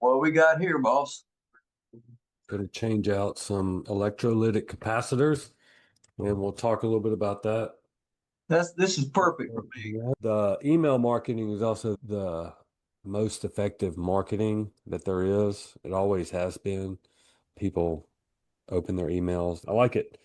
What we got here, boss? Going to change out some electrolytic capacitors, and we'll talk a little bit about that. This is perfect for me. Yeah. The email marketing is also the most effective marketing that there is. It always has been. People open their emails. I like it.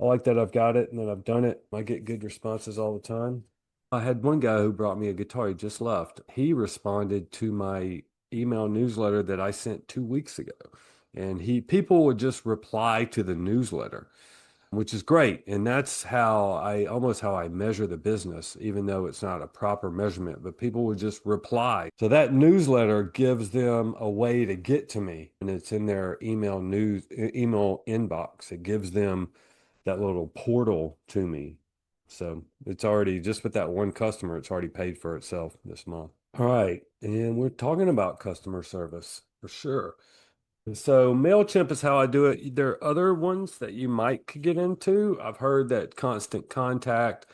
I like that I've got it and that I've done it. I get good responses all the time. I had one guy who brought me a guitar. He just left. He responded to my email newsletter that I sent 2 weeks ago. And people would just reply to the newsletter, which is great. And that's how I measure the business, even though it's not a proper measurement, but people would just reply. So that newsletter gives them a way to get to me, and it's in their email inbox. It gives them that little portal to me. So it's already, just with that one customer, it's already paid for itself this month. All right. And we're talking about customer service for sure. So MailChimp is how I do it. There are other ones that you might could get into. I've heard that Constant Contact,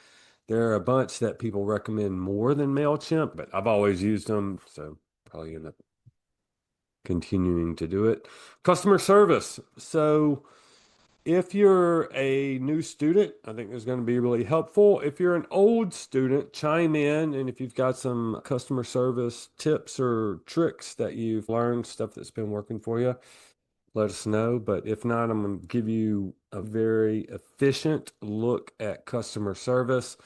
there are a bunch that people recommend more than MailChimp, but I've always used them, so probably end up continuing to do it. Customer service. So if you're a new student, I think it's going to be really helpful. If you're an old student, chime in. And if you've got some customer service tips or tricks that you've learned, stuff that's been working for you, let us know. But if not, I'm going to give you a very efficient look at customer service.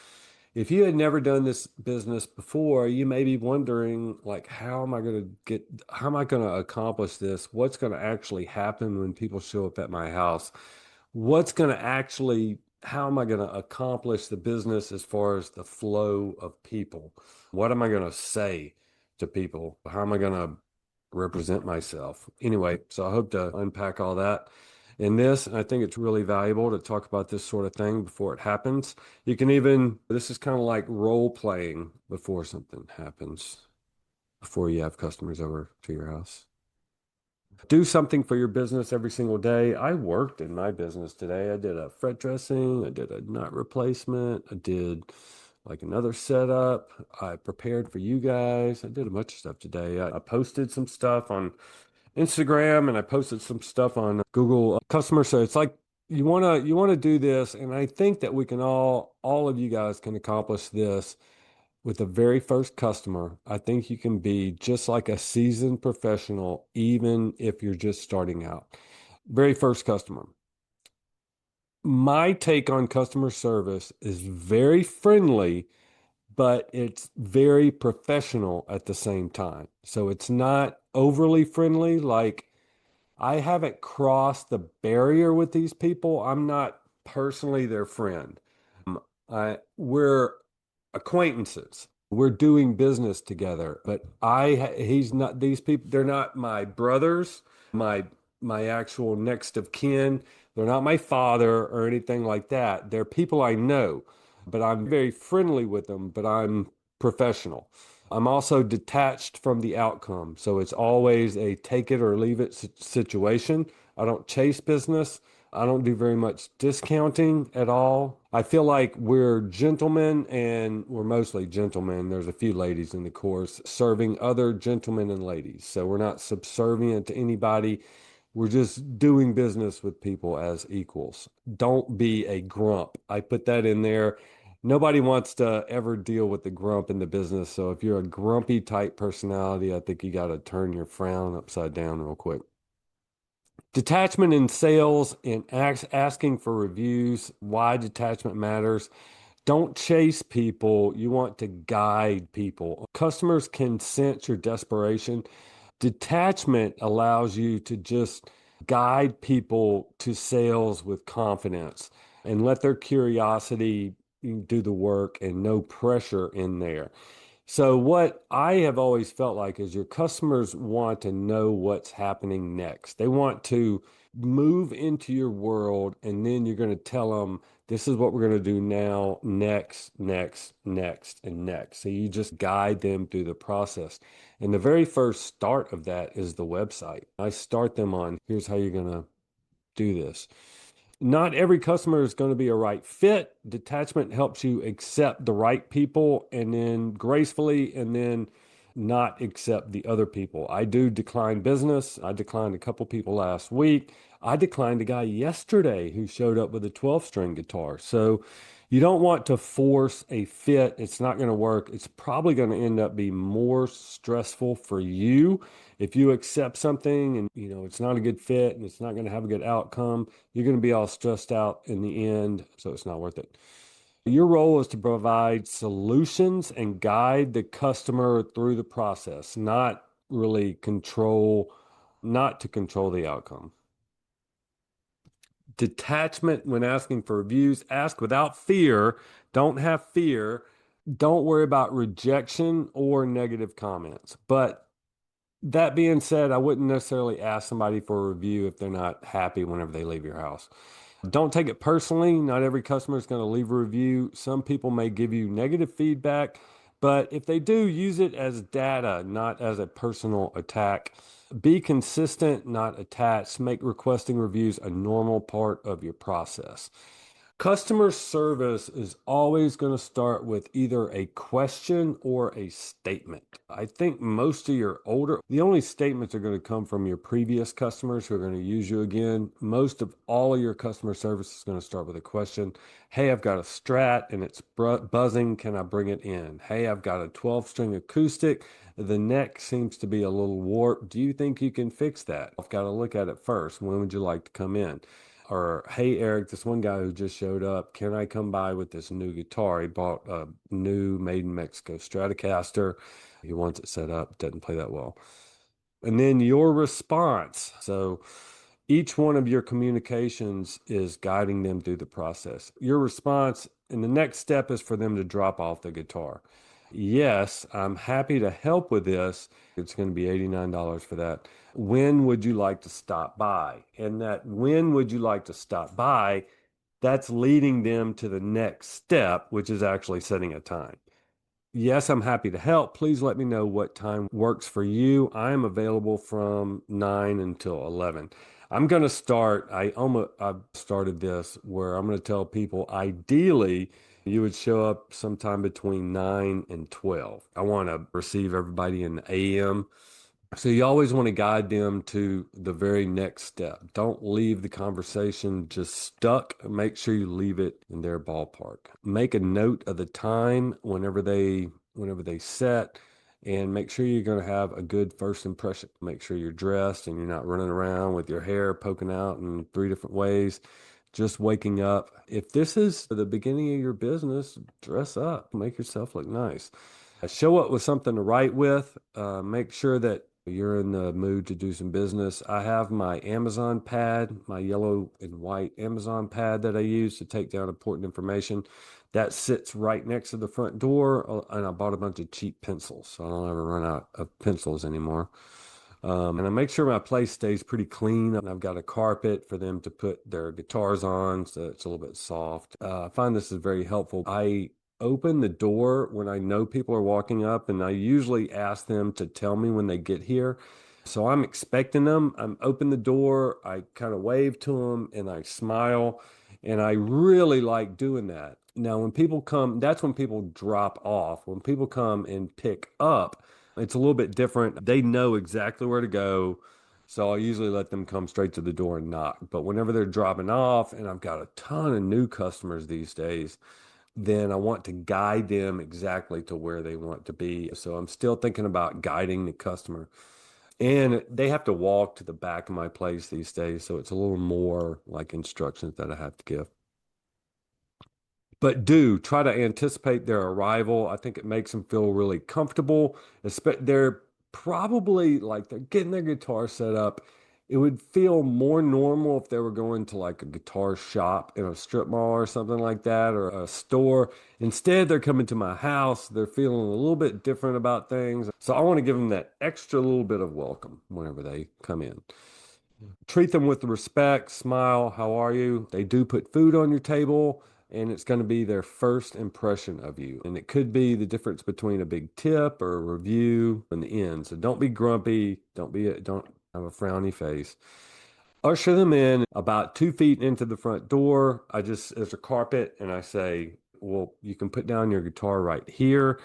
If you had never done this business before, you may be wondering, like, how am I going to accomplish this? What's going to actually happen when people show up at my house? How am I going to accomplish the business as far as the flow of people? What am I going to say to people? How am I going to represent myself? Anyway, so I hope to unpack all that in this. And I think it's really valuable to talk about this sort of thing before it happens. This is kind of like role playing before something happens, before you have customers over to your house. Do something for your business every single day. I worked in my business today. I did a fret dressing, I did a nut replacement, I did like another setup. I prepared for you guys. I did a bunch of stuff today. I posted some stuff on Instagram and I posted some stuff on Google Customer. So it's like you want to do this, and I think that we can all of you guys can accomplish this with the very first customer. I think you can be just like a seasoned professional, even if you're just starting out. Very first customer. My take on customer service is very friendly, but it's very professional at the same time. So it's not overly friendly. Like, I haven't crossed the barrier with these people. I'm not personally their friend. We're acquaintances. We're doing business together, but he's not, these people, they're not my brothers, my my actual next of kin. They're not my father or anything like that. They're people I know, but I'm very friendly with them, but I'm professional. I'm also detached from the outcome. So it's always a take it or leave it situation. I don't chase business. I don't do very much discounting at all. I feel like we're gentlemen, and we're mostly gentlemen. There's a few ladies in the course serving other gentlemen and ladies. So we're not subservient to anybody. We're just doing business with people as equals. Don't be a grump. I put that in there. Nobody wants to ever deal with the grump in the business. So if you're a grumpy type personality, I think you got to turn your frown upside down real quick. Detachment in sales and asking for reviews, why detachment matters. Don't chase people. You want to guide people. Customers can sense your desperation. Detachment allows you to just guide people to sales with confidence and let their curiosity do the work, and no pressure in there. So, what I have always felt like is your customers want to know what's happening next. They want to move into your world, and then you're going to tell them, this is what we're going to do now, next, next, next, and next. So, you just guide them through the process. And the very first start of that is the website. I start them on, here's how you're going to do this. Not every customer is going to be a right fit. Detachment helps you accept the right people and then gracefully, and then not accept the other people. I do decline business. I declined a couple people last week. I declined a guy yesterday who showed up with a 12-string guitar. So you don't want to force a fit. It's not going to work. It's probably going to end up being more stressful for you if you accept something and it's not a good fit and it's not going to have a good outcome. You're going to be all stressed out in the end, so it's not worth it. Your role is to provide solutions and guide the customer through the process, not really control, not to control the outcome. Detachment when asking for reviews, ask without fear. Don't have fear. Don't worry about rejection or negative comments. But that being said, I wouldn't necessarily ask somebody for a review if they're not happy whenever they leave your house. Don't take it personally. Not every customer is going to leave a review. Some people may give you negative feedback, but if they do, use it as data, not as a personal attack. Be consistent, not attached. Make requesting reviews a normal part of your process. Customer service is always going to start with either a question or a statement. I think most of your the only statements are going to come from your previous customers who are going to use you again. Most of all of your customer service is going to start with a question. Hey, I've got a Strat and it's buzzing. Can I bring it in? Hey, I've got a 12-string acoustic. The neck seems to be a little warped. Do you think you can fix that? I've got to look at it first. When would you like to come in? Or, hey, Eric, this one guy who just showed up, can I come by with this new guitar? He bought a new Made in Mexico Stratocaster. He wants it set up, doesn't play that well. And then your response. So each one of your communications is guiding them through the process. Your response, and the next step is for them to drop off the guitar. Yes, I'm happy to help with this. It's going to be $89 for that. When would you like to stop by? And that when would you like to stop by, that's leading them to the next step, which is actually setting a time. Yes, I'm happy to help. Please let me know what time works for you. I am available from 9 until 11. I'm going to start, I've started this where I'm going to tell people ideally you would show up sometime between 9 and 12. I want to receive everybody in the AM. So you always want to guide them to the very next step. Don't leave the conversation just stuck. Make sure you leave it in their ballpark. Make a note of the time whenever they set, and make sure you're going to have a good first impression. Make sure you're dressed and you're not running around with your hair poking out in 3 different ways. Just waking up. If this is the beginning of your business, dress up. Make yourself look nice. Show up with something to write with. Make sure that you're in the mood to do some business. I have my Amazon pad, my yellow and white Amazon pad that I use to take down important information. That sits right next to the front door, and I bought a bunch of cheap pencils, so I don't ever run out of pencils anymore. And I make sure my place stays pretty clean. And I've got a carpet for them to put their guitars on, so it's a little bit soft. I find this is very helpful. I open the door when I know people are walking up, and I usually ask them to tell me when they get here. So I'm expecting them. I'm open the door, I kind of wave to them, and I smile. And I really like doing that. Now, when people come, that's when people drop off. When people come and pick up, it's a little bit different. They know exactly where to go. So I usually let them come straight to the door and knock. But whenever they're dropping off, and I've got a ton of new customers these days, then I want to guide them exactly to where they want to be. So I'm still thinking about guiding the customer. And they have to walk to the back of my place these days. So it's a little more like instructions that I have to give. But do try to anticipate their arrival. I think it makes them feel really comfortable. They're probably like they're getting their guitar set up. It would feel more normal if they were going to like a guitar shop in a strip mall or something like that, or a store. Instead, they're coming to my house. They're feeling a little bit different about things. So I want to give them that extra little bit of welcome whenever they come in. Treat them with respect, smile, how are you? They do put food on your table, and it's going to be their first impression of you. And it could be the difference between a big tip or a review in the end. So don't be grumpy, don't have a frowny face. Usher them in about 2 feet into the front door. There's a carpet, and I say, well, you can put down your guitar right here.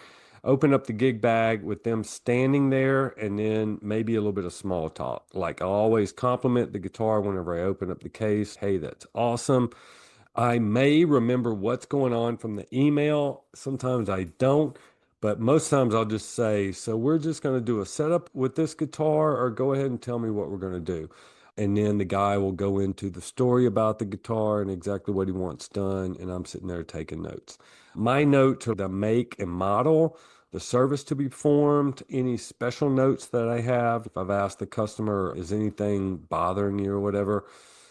open up the gig bag with them standing there and then maybe a little bit of small talk. Like I always compliment the guitar whenever I open up the case. Hey, that's awesome. I may remember what's going on from the email. Sometimes I don't, but most times I'll just say, so we're just going to do a setup with this guitar, or go ahead and tell me what we're going to do. And then the guy will go into the story about the guitar and exactly what he wants done. And I'm sitting there taking notes. My notes are the make and model, the service to be performed, any special notes that I have. If I've asked the customer, is anything bothering you or whatever,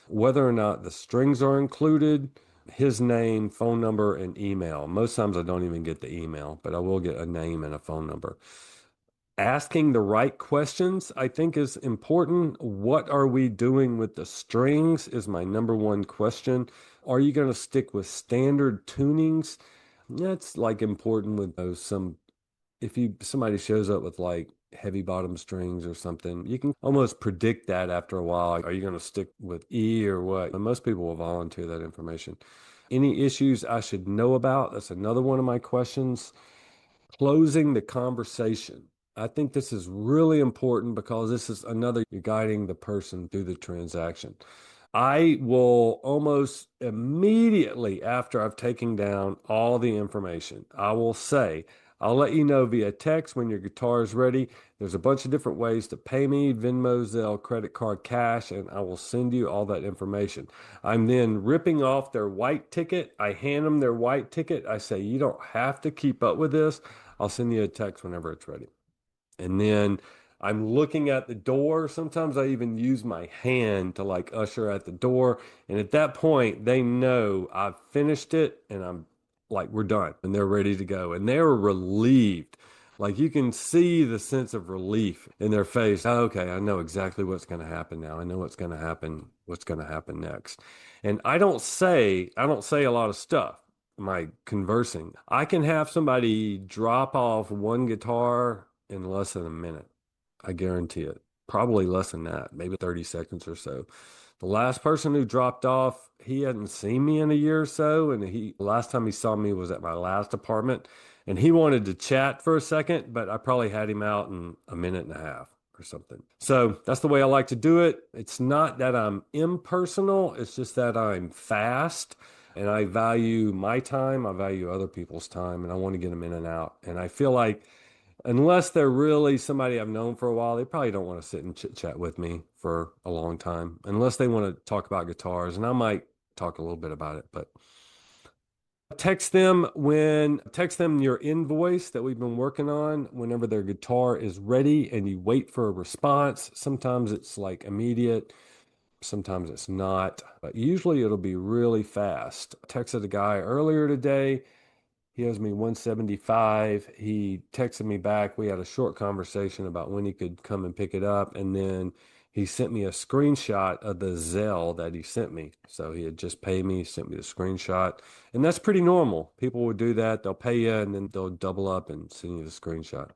whether or not the strings are included, his name, phone number, and email. Most times I don't even get the email, but I will get a name and a phone number. Asking the right questions, I think, is important. What are we doing with the strings is my number one question. Are you going to stick with standard tunings? That's like important with those some if you somebody shows up with like heavy bottom strings or something, you can almost predict that after a while. Like, are you going to stick with E or what? And most people will volunteer that information. Any issues I should know about? That's another one of my questions. Closing the conversation. I think this is really important because this is another you're guiding the person through the transaction. I will almost immediately after I've taken down all the information, I will say, I'll let you know via text when your guitar is ready. There's a bunch of different ways to pay me, Venmo, Zelle, credit card, cash, and I will send you all that information. I'm then ripping off their white ticket. I hand them their white ticket. I say, you don't have to keep up with this. I'll send you a text whenever it's ready. And then I'm looking at the door. Sometimes I even use my hand to like usher at the door. And at that point, they know I've finished it and I'm like, we're done and they're ready to go. And they're relieved. Like you can see the sense of relief in their face. Oh, okay, I know exactly what's going to happen now. I know what's going to happen next. And I don't say a lot of stuff. My conversing. I can have somebody drop off one guitar in less than a minute. I guarantee it. Probably less than that, maybe 30 seconds or so. The last person who dropped off, he hadn't seen me in a year or so. And last time he saw me was at my last apartment. And he wanted to chat for a second, but I probably had him out in a minute and a half or something. So that's the way I like to do it. It's not that I'm impersonal, it's just that I'm fast and I value my time. I value other people's time and I want to get them in and out. And I feel like unless they're really somebody I've known for a while, they probably don't want to sit and chit chat with me for a long time, unless they want to talk about guitars. And I might talk a little bit about it, but text them your invoice that we've been working on whenever their guitar is ready and you wait for a response. Sometimes it's like immediate, sometimes it's not, but usually it'll be really fast. I texted a guy earlier today. He owes me 175. He texted me back. We had a short conversation about when he could come and pick it up. And then he sent me a screenshot of the Zelle that he sent me. So he had just paid me, sent me the screenshot. And that's pretty normal. People would do that. They'll pay you and then they'll double up and send you the screenshot.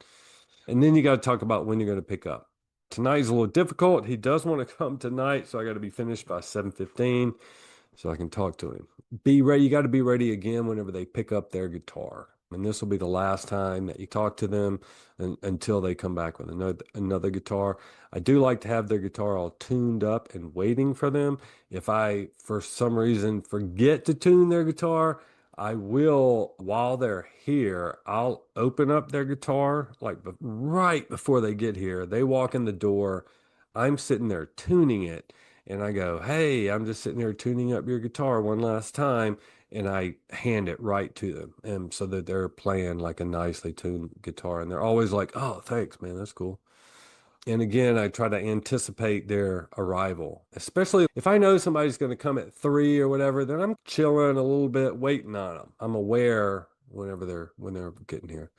And then you got to talk about when you're going to pick up. Tonight's a little difficult. He does want to come tonight, so I got to be finished by 7:15 so I can talk to him. Be ready. You got to be ready again whenever they pick up their guitar. And this will be the last time that you talk to them until they come back with another guitar. I do like to have their guitar all tuned up and waiting for them. If I, for some reason, forget to tune their guitar, I will, while they're here, I'll open up their guitar like right before they get here. They walk in the door. I'm sitting there tuning it. And I go, hey, I'm just sitting here tuning up your guitar one last time. And I hand it right to them. And so that they're playing like a nicely tuned guitar. And they're always like, oh, thanks, man. That's cool. And again, I try to anticipate their arrival, especially if I know somebody's going to come at 3 or whatever, then I'm chilling a little bit, waiting on them. I'm aware when they're getting here.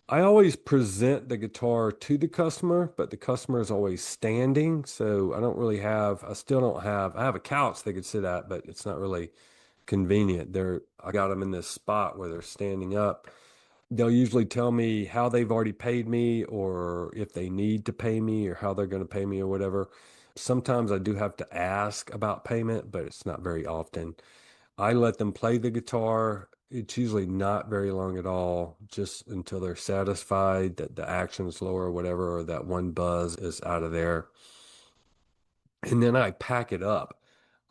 I always present the guitar to the customer, but the customer is always standing. So I still don't have, I have a couch they could sit at, but it's not really convenient. I got them in this spot where they're standing up. They'll usually tell me how they've already paid me or if they need to pay me or how they're going to pay me or whatever. Sometimes I do have to ask about payment, but it's not very often. I let them play the guitar. It's usually not very long at all, just until they're satisfied that the action is lower or whatever, or that one buzz is out of there. And then I pack it up.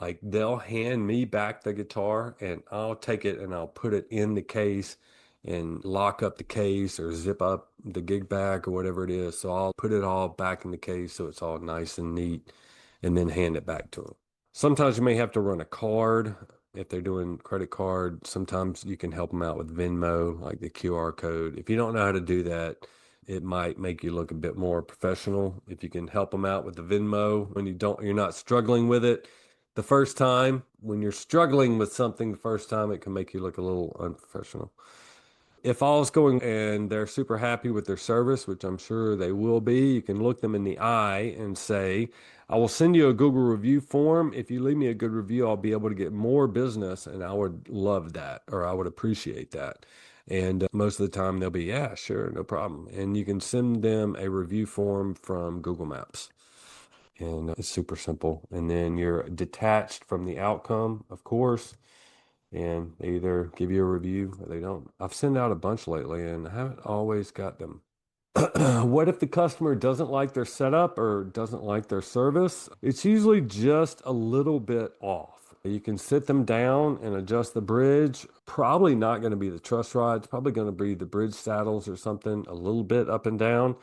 Like they'll hand me back the guitar and I'll take it and I'll put it in the case and lock up the case or zip up the gig bag or whatever it is. So I'll put it all back in the case so it's all nice and neat and then hand it back to them. Sometimes you may have to run a card if they're doing credit card. Sometimes you can help them out with Venmo, like the QR code. If you don't know how to do that, it might make you look a bit more professional if you can help them out with the Venmo when you're not struggling with it the first time. When you're struggling with something the first time, it can make you look a little unprofessional. If all's going and they're super happy with their service, which I'm sure they will be, you can look them in the eye and say, I will send you a Google review form. If you leave me a good review, I'll be able to get more business, and I would love that, or I would appreciate that. And most of the time they'll be, yeah, sure, no problem. And you can send them a review form from Google Maps. And it's super simple. And then you're detached from the outcome, of course, and they either give you a review or they don't. I've sent out a bunch lately and I haven't always got them. What if the customer doesn't like their setup or doesn't like their service? It's usually just a little bit off. You can sit them down and adjust the bridge. Probably not going to be the truss rod. It's probably going to be the bridge saddles or something a little bit up and down.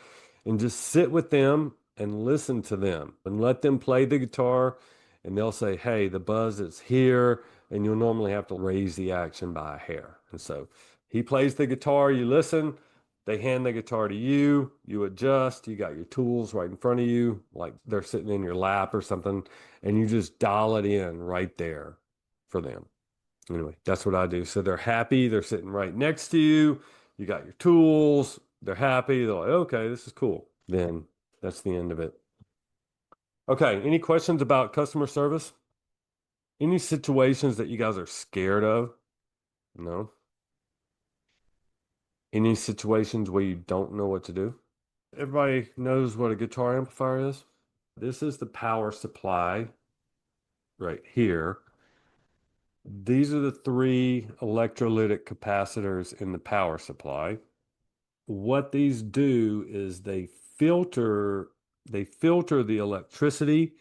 And just sit with them and listen to them and let them play the guitar. And they'll say, hey, the buzz is here. And you'll normally have to raise the action by a hair. And so he plays the guitar, you listen. They hand the guitar to you, you adjust, you got your tools right in front of you, like they're sitting in your lap or something, and you just dial it in right there for them. Anyway, that's what I do. So they're happy, they're sitting right next to you, you got your tools, they're happy, they're like, okay, this is cool. Then that's the end of it. Okay, any questions about customer service? Any situations that you guys are scared of? No? Any situations where you don't know what to do? Everybody knows what a guitar amplifier is. This is the power supply right here. These are the three electrolytic capacitors in the power supply. What these do is they filter the electricity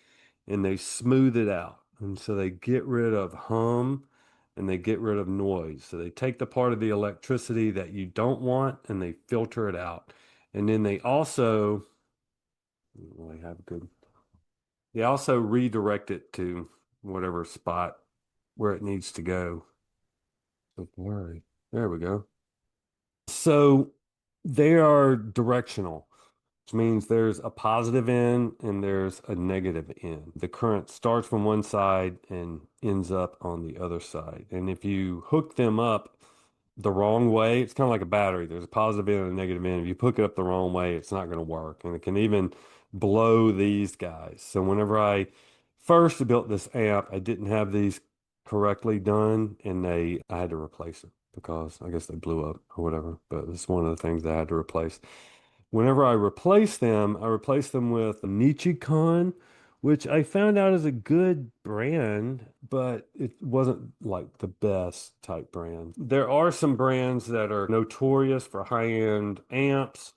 and they smooth it out. And so they get rid of hum and they get rid of noise. So they take the part of the electricity that you don't want and they filter it out. And then they also don't really have good. They also redirect it to whatever spot where it needs to go. So blurry. There we go. So they are directional, which means there's a positive end and there's a negative end. The current starts from one side and ends up on the other side. And if you hook them up the wrong way, it's kind of like a battery. There's a positive end and a negative end. If you hook it up the wrong way, it's not going to work. And it can even blow these guys. So whenever I first built this amp, I didn't have these correctly done and I had to replace it because I guess they blew up or whatever. But it's one of the things that I had to replace. Whenever I replaced them with Nichicon, which I found out is a good brand, but it wasn't like the best type brand. There are some brands that are notorious for high-end amps.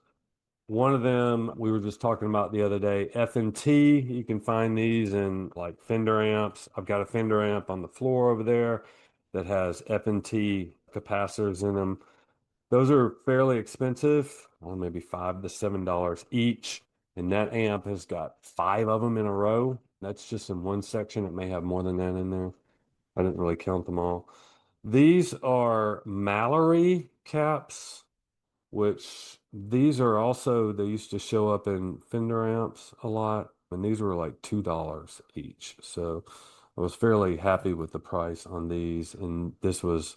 One of them we were just talking about the other day, F&T. You can find these in like Fender amps. I've got a Fender amp on the floor over there that has F&T capacitors in them. Those are fairly expensive, well, maybe $5 to $7 each. And that amp has got five of them in a row. That's just in one section. It may have more than that in there. I didn't really count them all. These are Mallory caps, which these are also, they used to show up in Fender amps a lot. And these were like $2 each. So I was fairly happy with the price on these. And this was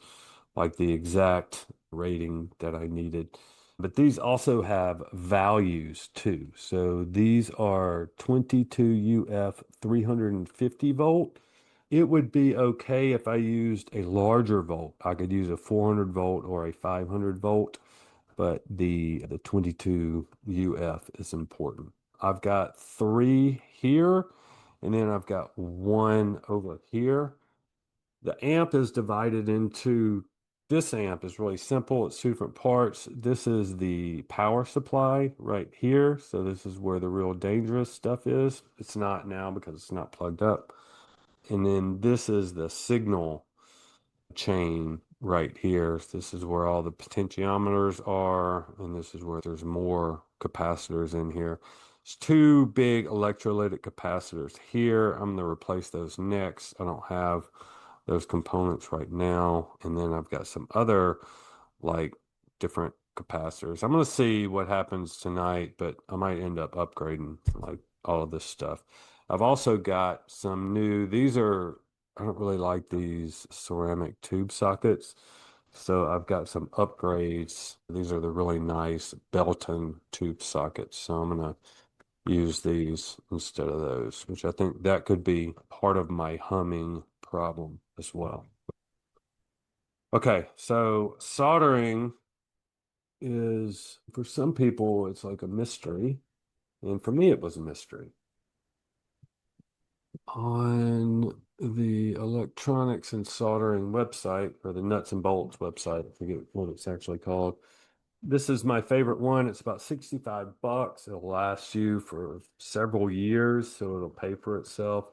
like the exact rating that I needed. But these also have values too. So these are 22 UF 350 volt. It would be okay if I used a larger volt. I could use a 400 volt or a 500 volt, but the 22 UF is important. I've got three here, and then I've got one over here. The amp is divided into This amp is really simple. It's two different parts. This is the power supply right here. So this is where the real dangerous stuff is. It's not now because it's not plugged up. And then this is the signal chain right here. This is where all the potentiometers are, and this is where there's more capacitors in here. It's two big electrolytic capacitors here. I'm going to replace those next. I don't have those components right now. And then I've got some other like different capacitors. I'm going to see what happens tonight, but I might end up upgrading like all of this stuff. I've also got some new, these are, I don't really like these ceramic tube sockets. So I've got some upgrades. These are the really nice Belton tube sockets. So I'm going to use these instead of those, which I think that could be part of my humming problem as well. Okay, so soldering is, for some people, it's like a mystery. And for me, it was a mystery. On the electronics and soldering website, or the nuts and bolts website, I forget what it's actually called. This is my favorite one. It's about 65 bucks. It'll last you for several years, so it'll pay for itself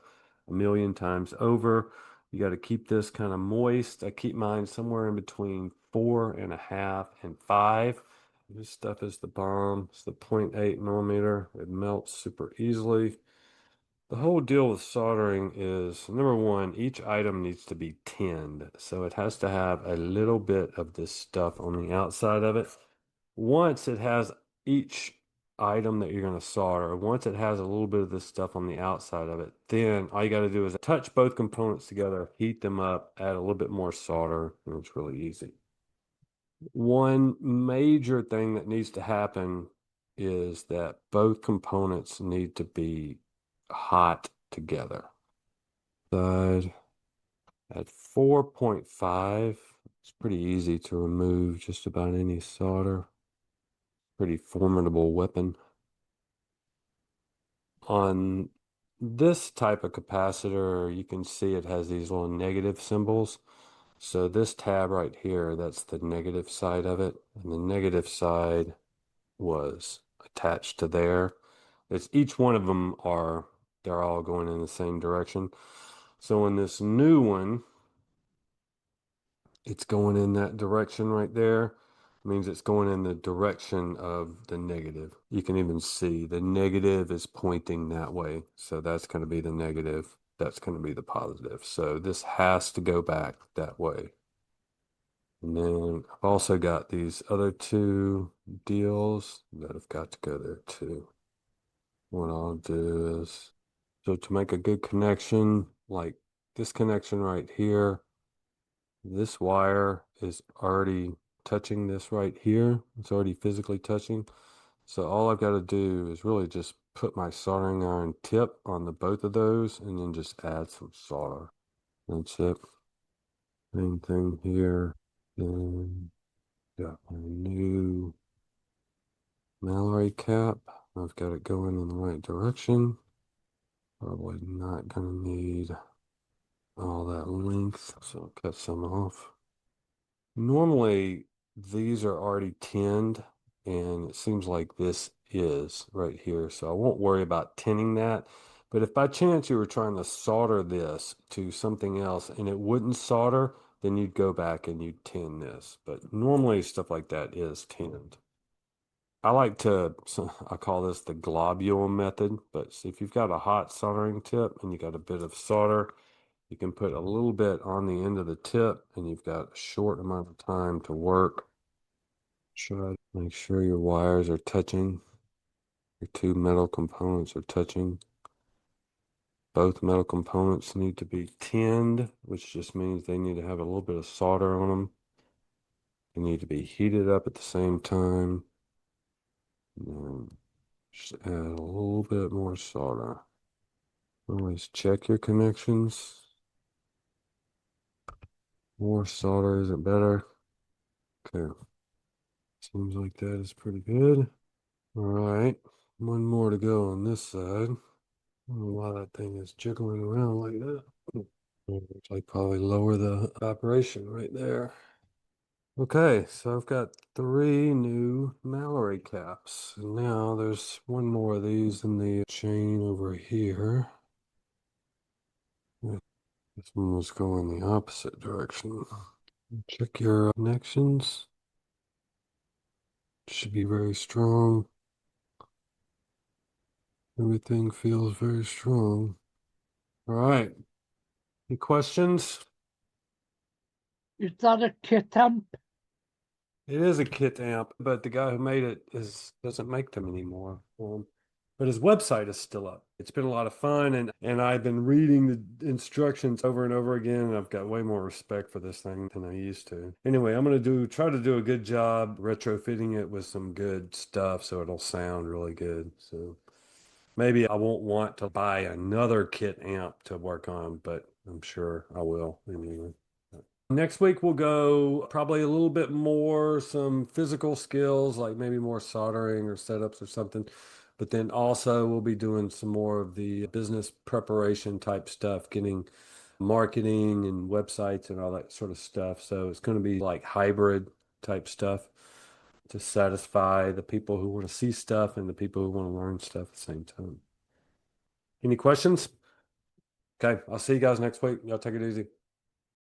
a million times over. You got to keep this kind of moist. I keep mine somewhere in between 4.5 and 5. This stuff is the bomb. It's the 0.8 millimeter. It melts super easily. The whole deal with soldering is, number one, each item needs to be tinned. So it has to have a little bit of this stuff on the outside of it. Once it has each item that you're going to solder, once it has a little bit of this stuff on the outside of it, then all you got to do is touch both components together, heat them up, add a little bit more solder, and it's really easy. One major thing that needs to happen is that both components need to be hot together. Side at 4.5, it's pretty easy to remove just about any solder. Pretty formidable weapon. On this type of capacitor, you can see it has these little negative symbols. So this tab right here, that's the negative side of it. And the negative side was attached to there. It's each one of them are, they're all going in the same direction. So in this new one, it's going in that direction right there. It means it's going in the direction of the negative. You can even see the negative is pointing that way. So that's going to be the negative. That's going to be the positive. So this has to go back that way. And then I've also got these other two deals that have got to go there too. What I'll do is, so to make a good connection, like this connection right here, this wire is already touching this right here. It's already physically touching. So all I've got to do is really just put my soldering iron tip on the both of those and then just add some solder. That's it. Same thing here. Then got my new Mallory cap. I've got it going in the right direction. Probably not gonna need all that length, so I'll cut some off. Normally, these are already tinned, and it seems like this is right here, so I won't worry about tinning that. But if by chance you were trying to solder this to something else and it wouldn't solder, then you'd go back and you'd tin this. But normally stuff like that is tinned. I like to, so I call this the globule method, but if you've got a hot soldering tip and you got a bit of solder, you can put a little bit on the end of the tip and you've got a short amount of time to work. Try to make sure your wires are touching, your two metal components are touching. Both metal components need to be tinned, which just means they need to have a little bit of solder on them. They need to be heated up at the same time. And then just add a little bit more solder. Always check your connections. More solder isn't better. Okay. Seems like that is pretty good. All right. One more to go on this side. I don't know why that thing is jiggling around like that. Like probably lower the operation right there. Okay, so I've got 3 new Mallory caps. And now there's one more of these in the chain over here. This one was going the opposite direction. Check your connections. Should be very strong. Everything feels very strong. All right. Any questions? Is that a kit amp? It is a kit amp, but the guy who made it doesn't make them anymore. But his website is still up. It's been a lot of fun, and I've been reading the instructions over and over again, and I've got way more respect for this thing than I used to. Anyway, I'm gonna try to do a good job retrofitting it with some good stuff so it'll sound really good. So maybe I won't want to buy another kit amp to work on, but I'm sure I will anyway. Next week we'll go probably a little bit more some physical skills, like maybe more soldering or setups or something. But then also we'll be doing some more of the business preparation type stuff, getting marketing and websites and all that sort of stuff. So it's going to be like hybrid type stuff to satisfy the people who want to see stuff and the people who want to learn stuff at the same time. Any questions? Okay, I'll see you guys next week. Y'all take it easy.